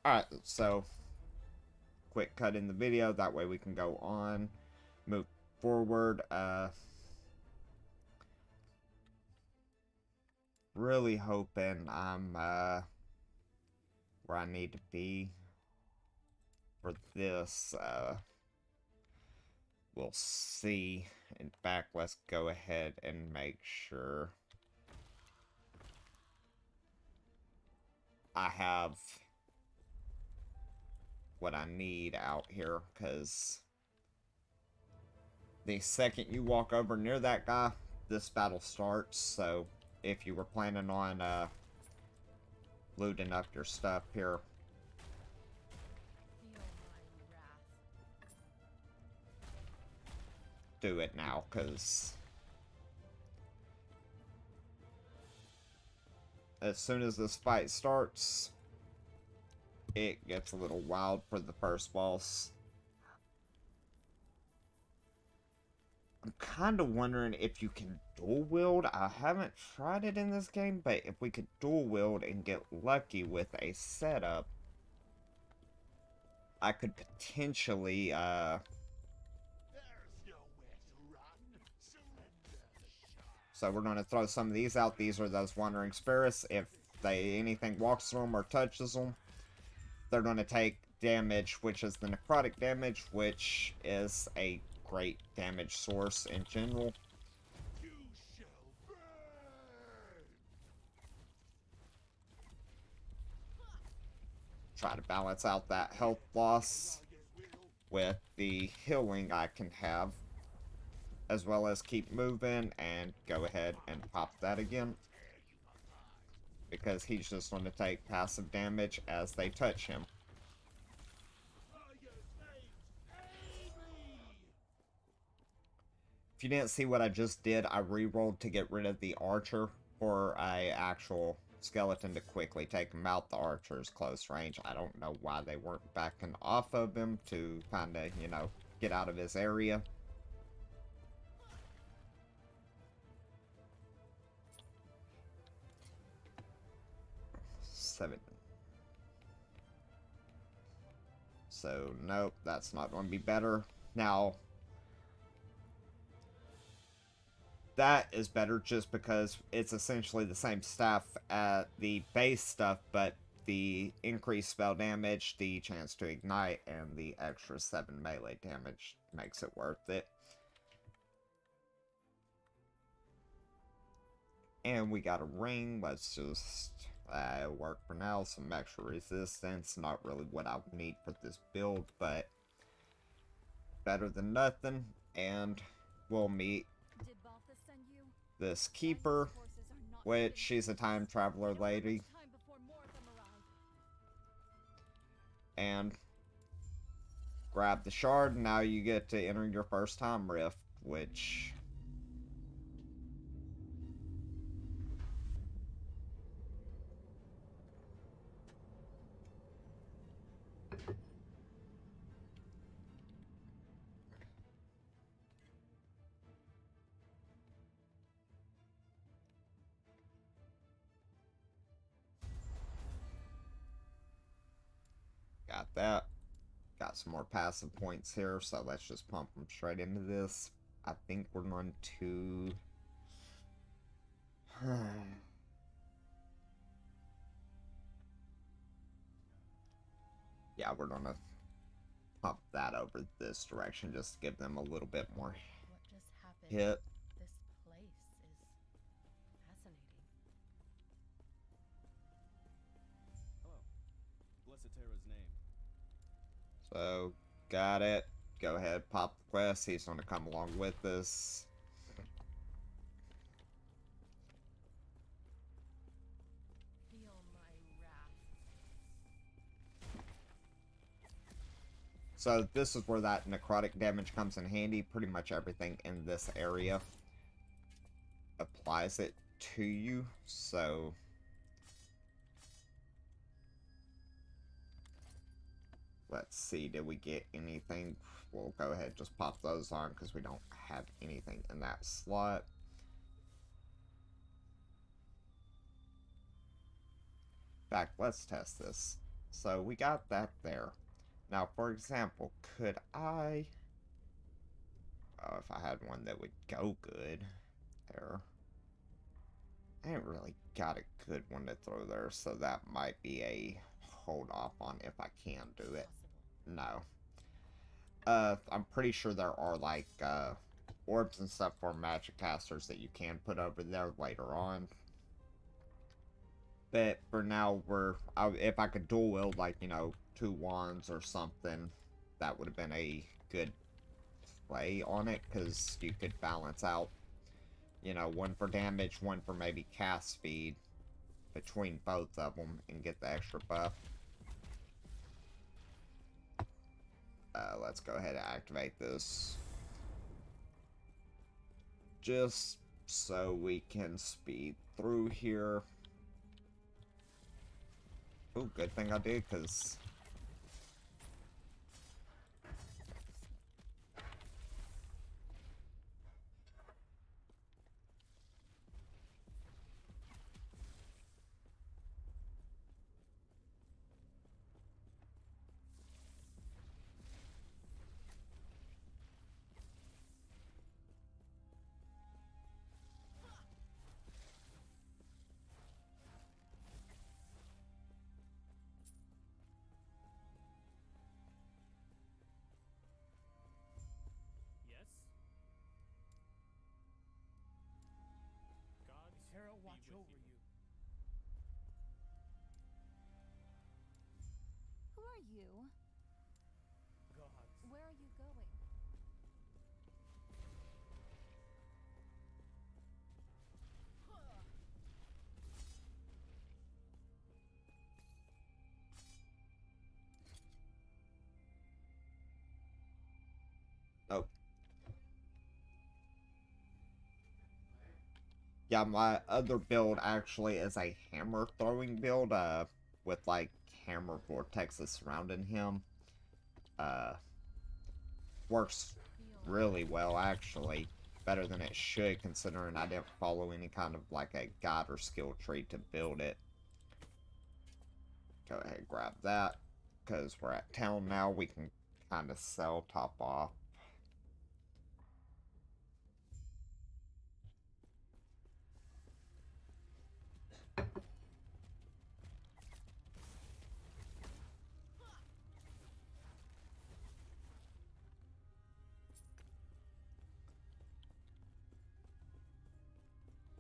Alright, so quick cut in the video. That way we can go on, move forward. Really hoping I'm where I need to be for this. We'll see. In fact, let's go ahead and make sure I have what I need out here, because the second you walk over near that guy, this battle starts. So if you were planning on looting up your stuff here, do it now, because as soon as this fight starts, it gets a little wild for the first boss. I'm kind of wondering if you can dual wield. I haven't tried it in this game, but if we could dual wield and get lucky with a setup, I could potentially so we're going to throw some of these out. These are those wandering spirits. If anything walks through them or touches them, they're going to take damage, which is the necrotic damage, which is a great damage source in general. Try to balance out that health loss with the healing I can have, as well as keep moving and go ahead and pop that again, because he's just going to take passive damage as they touch him. If you didn't see what I just did, I re-rolled to get rid of the archer for a actual skeleton to quickly take him out. The archer's close range. I don't know why they weren't backing off of him to kind of, you know, get out of his area. Seven. So, nope, that's not going to be better. Now, that is better just because it's essentially the same stuff at the base stuff, but the increased spell damage, the chance to ignite, and the extra 7 melee damage makes it worth it. And we got a ring. Let's just work for now. Some extra resistance. Not really what I need for this build, but better than nothing. And we'll meet this keeper, which she's a time traveler lady. And grab the shard. Now you get to enter your first time rift, which... got that. Got some more passive points here, so let's just pump them straight into this. I think we're going to... yeah, we're going to pump that over this direction just to give them a little bit more hit. This place is fascinating. Hello. Blessed name. So, got it. Go ahead, pop the quest. He's going to come along with us. Feel my wrath. So this is where that necrotic damage comes in handy. Pretty much everything in this area applies it to you. So let's see, did we get anything? We'll go ahead and just pop those on because we don't have anything in that slot. In fact, let's test this. So we got that there. Now, for example, could I... Oh, if I had one that would go good there. I ain't really got a good one to throw there, so that might be a hold off on if I can do it. No. I'm pretty sure there are, like, orbs and stuff for magic casters that you can put over there later on. But for now, if I could dual wield, like, you know, 2 wands or something, that would have been a good play on it, because you could balance out, you know, one for damage, one for maybe cast speed between both of them and get the extra buff. Let's go ahead and activate this. Just so we can speed through here. Oh, good thing I did, because... Yes? God Terra be watch with over you. you. Who are you? Gods. Where are you going? Oh. Yeah, my other build actually is a hammer throwing build, with, like, hammer vortexes surrounding him. Works really well, actually. Better than it should, considering I didn't follow any kind of, like, a god or skill tree to build it. Go ahead and grab that, because we're at town now. We can kind of sell top off.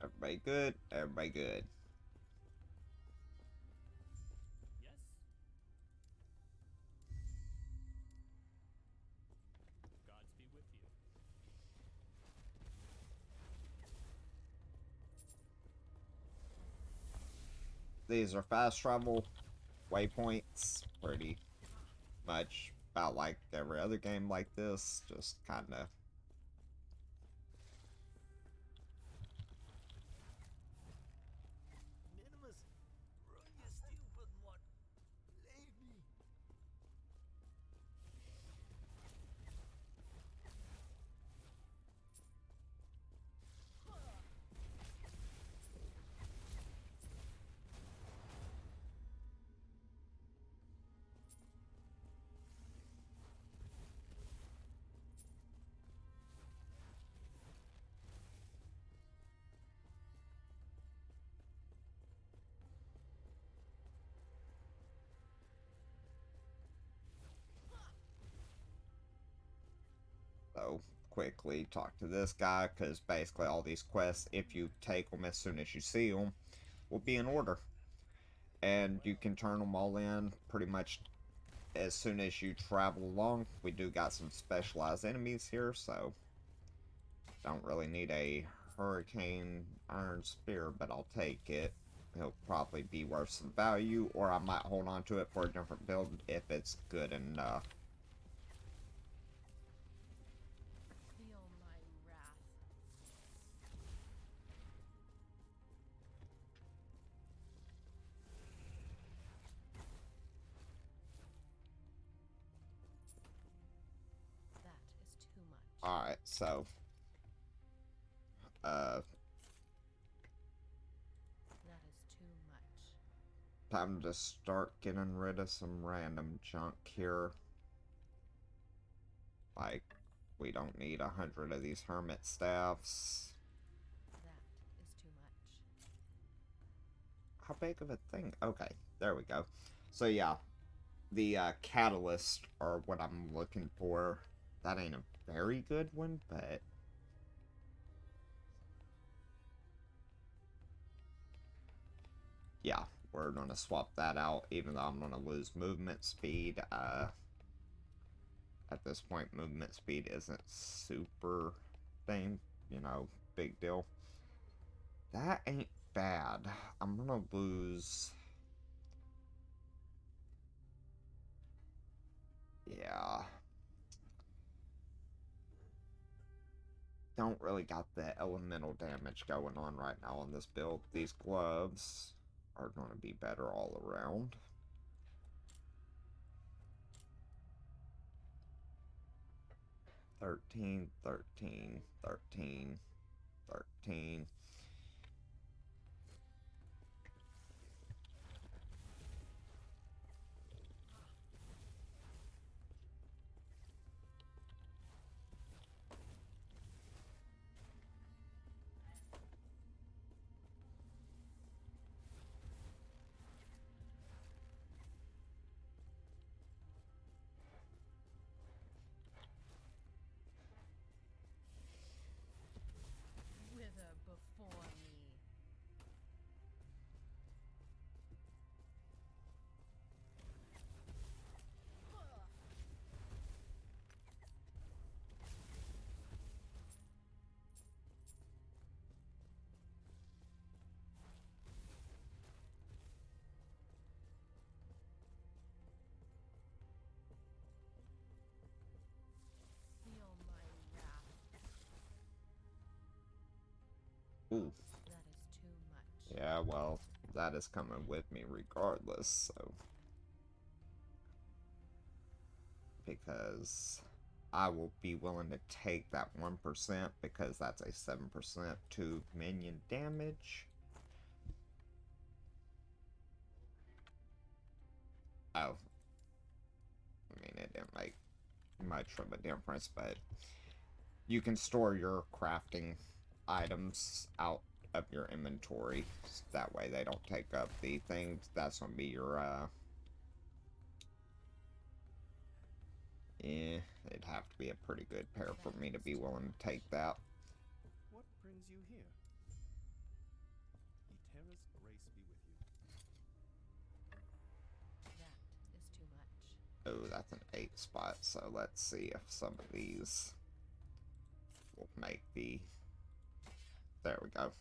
Everybody good? Everybody good. Yes? Gods be with you. These are fast travel waypoints, pretty much about like every other game like this, just kind of... Minimus, run you stupid one. Leave me. So, quickly talk to this guy, because basically all these quests, if you take them as soon as you see them, will be in order. And you can turn them all in pretty much as soon as you travel along. We do got some specialized enemies here, so don't really need a Hurricane Iron Spear, but I'll take it. It'll probably be worth some value, or I might hold on to it for a different build if it's good enough. Feel my wrath. That is too much. Alright, so That is too much. time to start getting rid of some random junk here. Like, we don't need 100 of these hermit staffs. That is too much. How big of a thing? Okay, there we go. So yeah, the catalyst are what I'm looking for. That ain't a very good one, but yeah, we're gonna swap that out, even though I'm gonna lose movement speed. At this point, movement speed isn't super thing, you know, big deal. That ain't bad. I'm gonna lose. Yeah. Don't really got the elemental damage going on right now on this build. These gloves are going to be better all around. Thirteen, 13, 13, 13. Wither before me. Feel my wrath. Ooh. That is too much. Yeah, well, that is coming with me regardless, so. Because I will be willing to take that 1% because that's a 7% to minion damage. Oh. I mean, it didn't make much of a difference, but you can store your crafting items out of your inventory. That way they don't take up the things. That's going to be your, yeah, it'd have to be a pretty good pair for me to be willing to take that. What brings you here? Eterra's grace be with you. That is too much. Oh, that's an 8 spot, so let's see if some of these will make the... There we go.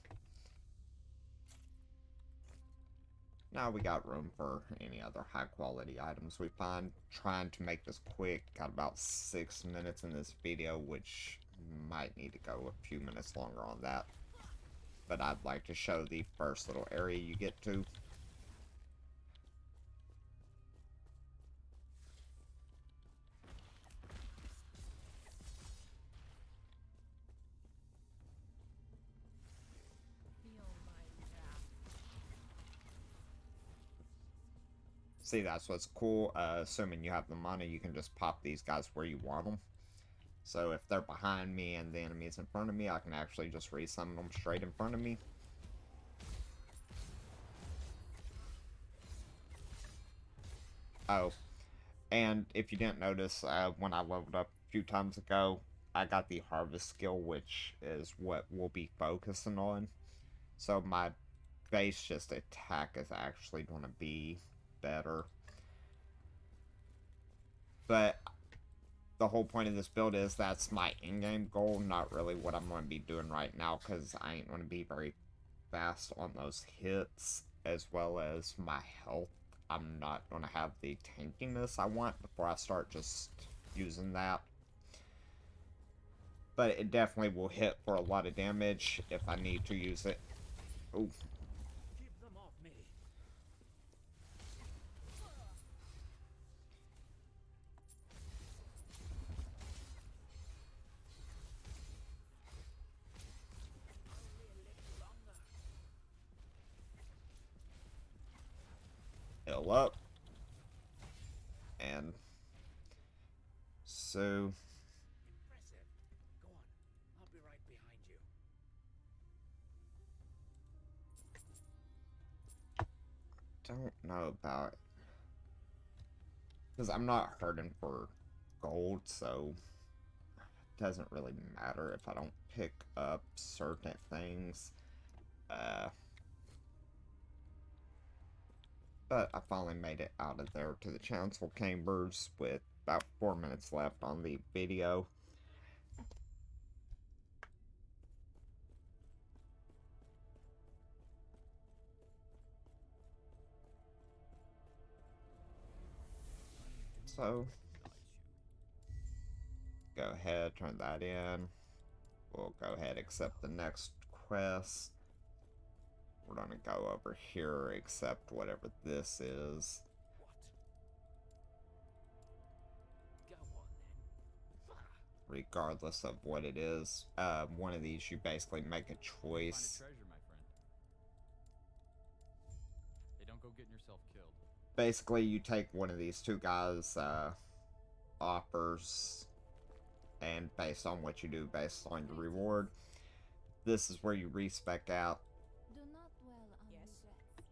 Now we got room for any other high quality items we find. Trying to make this quick. Got about 6 minutes in this video, which might need to go a few minutes longer on that. But I'd like to show the first little area you get to. Feel my wrath. See, that's what's cool. Assuming you have the money, you can just pop these guys where you want them. So if they're behind me and the enemy's in front of me, I can actually just resummon them straight in front of me. Oh, and if you didn't notice, when I leveled up a few times ago, I got the harvest skill, which is what we'll be focusing on. So my base just attack is actually going to be better. But the whole point of this build is that's my in-game goal, not really what I'm going to be doing right now, because I ain't going to be very fast on those hits, as well as my health. I'm not going to have the tankiness I want before I start just using that. But it definitely will hit for a lot of damage if I need to use it. Ooh. Keep them off me. heal up. And so Impressive. Go on. I'll be right behind you. don't know about, because I'm not hurting for gold, so it doesn't really matter if I don't pick up certain things. But I finally made it out of there to the chancel chambers with about 4 minutes left on the video. So, go ahead, turn that in. We'll go ahead, accept the next quest. We're gonna go over here, accept whatever this is. What? Go on then. Regardless of what it is, one of these you basically make a choice. Find a treasure, my friend. Hey, don't go getting yourself killed. Basically, you take one of these two guys' offers, and based on what you do, based on your reward, this is where you respec out. Do not dwell on regrets.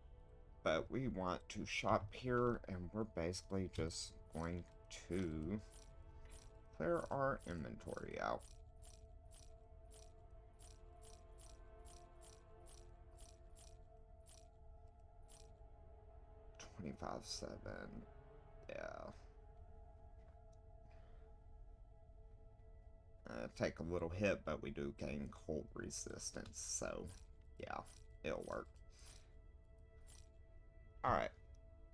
But we want to shop here, and we're basically just going to clear our inventory out. $25.7. Yeah. Take a little hit, but we do gain cold resistance, so yeah, it'll work. Alright,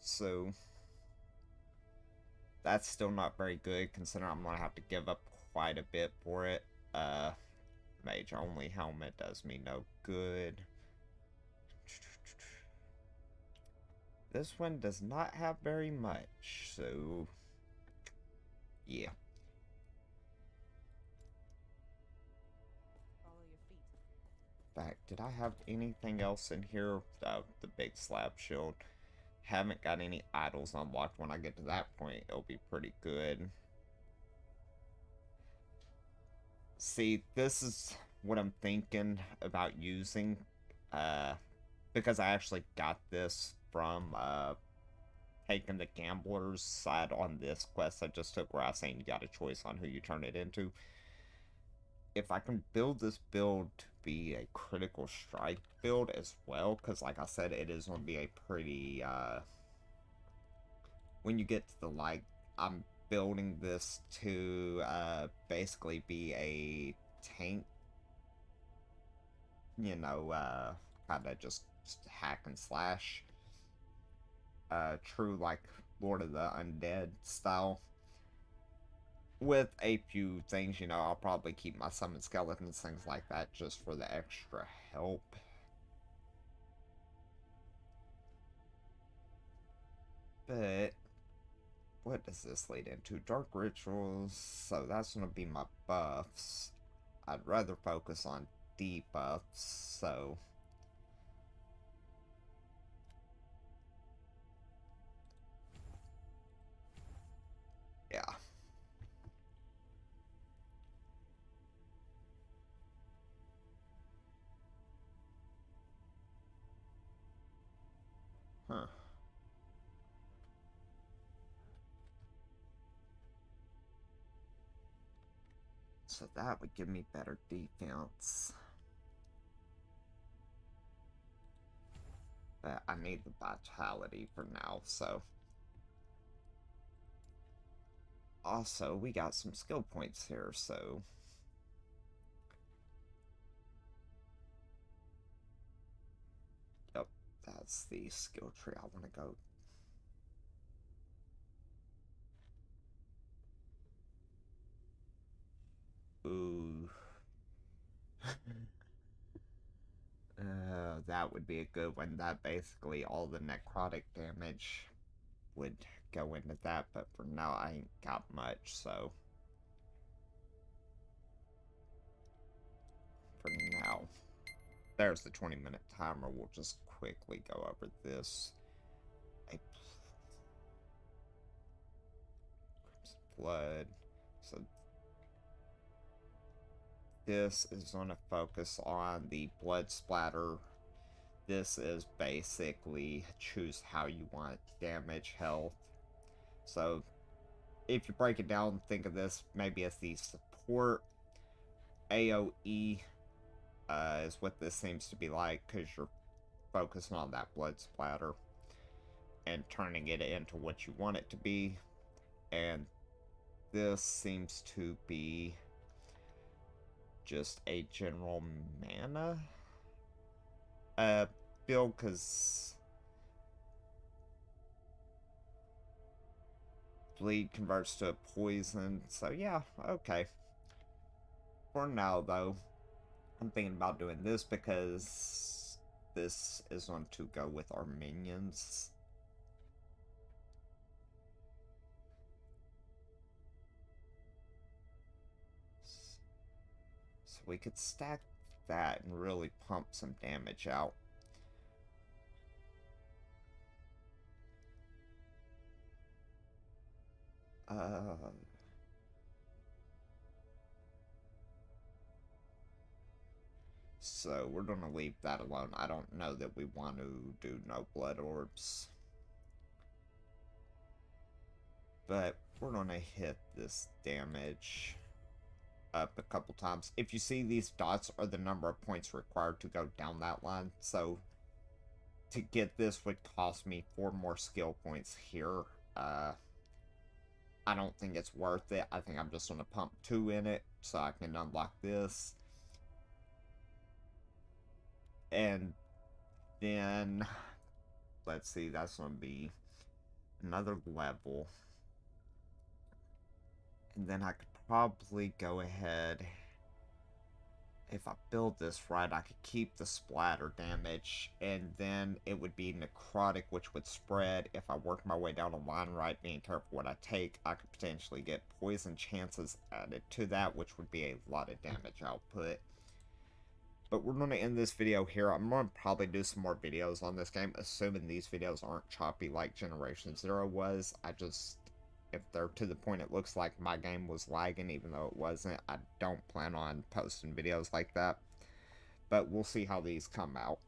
so that's still not very good, considering I'm gonna have to give up quite a bit for it. Mage only helmet does me no good. This one does not have very much, so yeah. Follow your feet. In fact, did I have anything else in here? The big slab shield. Haven't got any idols unlocked. When I get to that point, it'll be pretty good. See, this is what I'm thinking about using, because I actually got this from taking the gambler's side on this quest I just took, where I was saying you got a choice on who you turn it into. If I can build this build to be a critical strike build as well, because like I said, it is going to be a pretty, when you get to the, like, I'm building this to basically be a tank, you know, kind of just hack and slash, true like Lord of the Undead style, with a few things. You know, I'll probably keep my summon skeletons, things like that, just for the extra help. But what does this lead into? Dark rituals, so that's gonna be my buffs. I'd rather focus on debuffs, so yeah. Huh. So that would give me better defense. But I need the vitality for now, so. Also, we got some skill points here, so. Yep, that's the skill tree I want to go. Ooh. That would be a good one. That basically all the necrotic damage would go into that, but for now I ain't got much, so. For now. There's the 20-minute timer. We'll just quickly go over this. blood. So this is going to focus on the blood splatter. This is basically choose how you want damage, health. So if you break it down, think of this maybe as the support. AoE is what this seems to be like, because you're focusing on that blood splatter and turning it into what you want it to be. And this seems to be just a general mana build, because bleed converts to a poison. So yeah, okay. For now though, I'm thinking about doing this because this is going to go with our minions. So we could stack that and really pump some damage out. So we're gonna leave that alone. I don't know that we want to do no blood orbs. But we're gonna hit this damage up a couple times. If you see, these dots are the number of points required to go down that line. So to get this would cost me 4 more skill points here. I don't think it's worth it. I think I'm just going to pump 2 in it so I can unlock this. And then, let's see, that's going to be another level. And then I could probably go ahead, if I build this right, I could keep the splatter damage, and then it would be necrotic, which would spread. If I work my way down a line right, being careful what I take, I could potentially get poison chances added to that, which would be a lot of damage output. But we're going to end this video here. I'm going to probably do some more videos on this game, assuming these videos aren't choppy like Generation Zero was. If they're to the point it looks like my game was lagging, even though it wasn't, I don't plan on posting videos like that. But we'll see how these come out.